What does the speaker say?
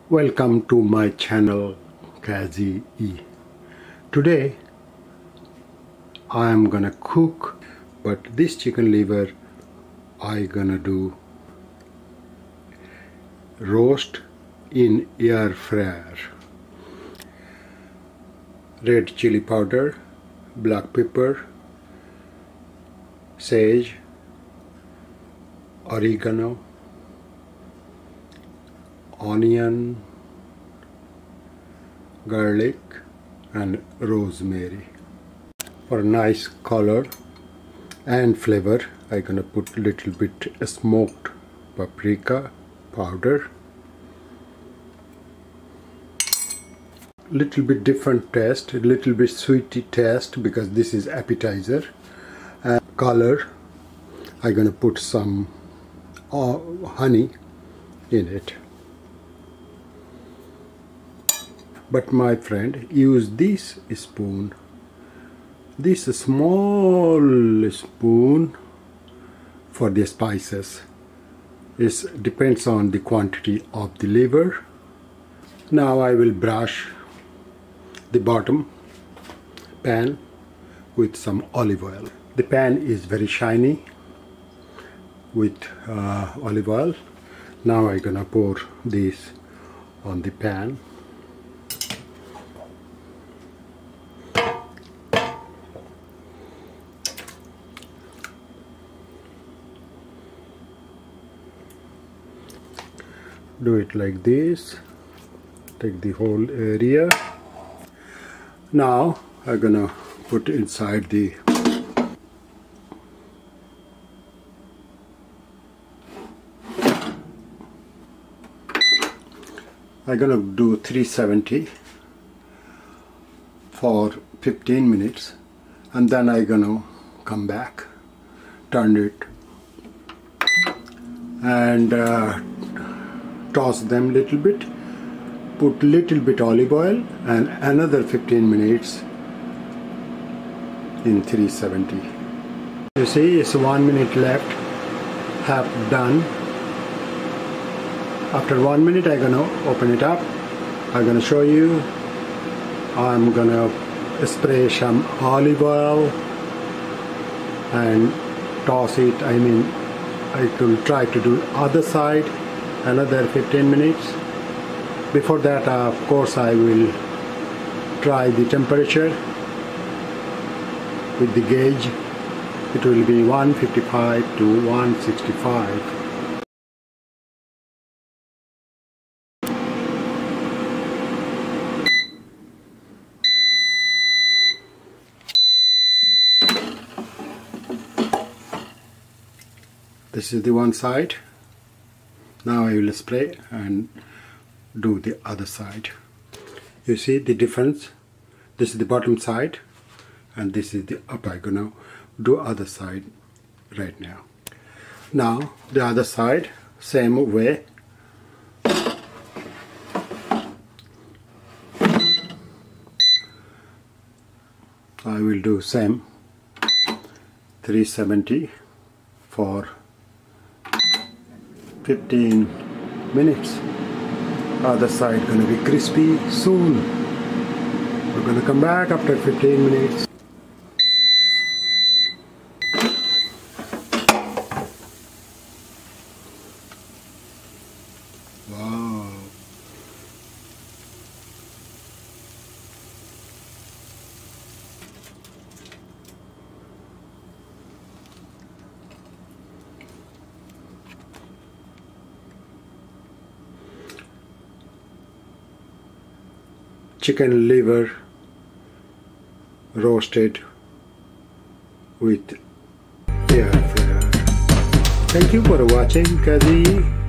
Welcome to my channel Kazi E. Today I am gonna cook, but this chicken liver I gonna do roast in air fryer. Red chili powder, black pepper, sage, oregano, onion, garlic and rosemary. For a nice color and flavor, I'm gonna put a little bit smoked paprika powder. Little bit different taste, a little bit sweety taste because this is appetizer. And color, I'm gonna put some honey in it. But my friend, use this spoon, this small spoon for the spices. It depends on the quantity of the liver. Now I will brush the bottom pan with some olive oil. The pan is very shiny with olive oil. Now I'm gonna pour this on the pan. Do it like this. Take the whole area. Now I'm gonna put inside the I'm gonna do 370 for 15 minutes and then I'm gonna come back, turn it and toss them little bit, put little bit olive oil and another 15 minutes in 370. You see, it's 1 minute left, half done. After 1 minute I'm gonna open it up. I'm gonna show you. I'm gonna spray some olive oil and toss it. I will try to do other side another 15 minutes. Before that, of course, I will try the temperature with the gauge. It will be 155 to 165. This is the one side. Now I will spray and do the other side. You see the difference? This is the bottom side and this is the up. I'm gonna do other side right now. Now the other side, same way. I will do same 370 for 15 minutes. Other side gonna be crispy soon. We're gonna come back after 15 minutes. Wow. Chicken liver roasted with air fryer. Thank you for watching, Kazi.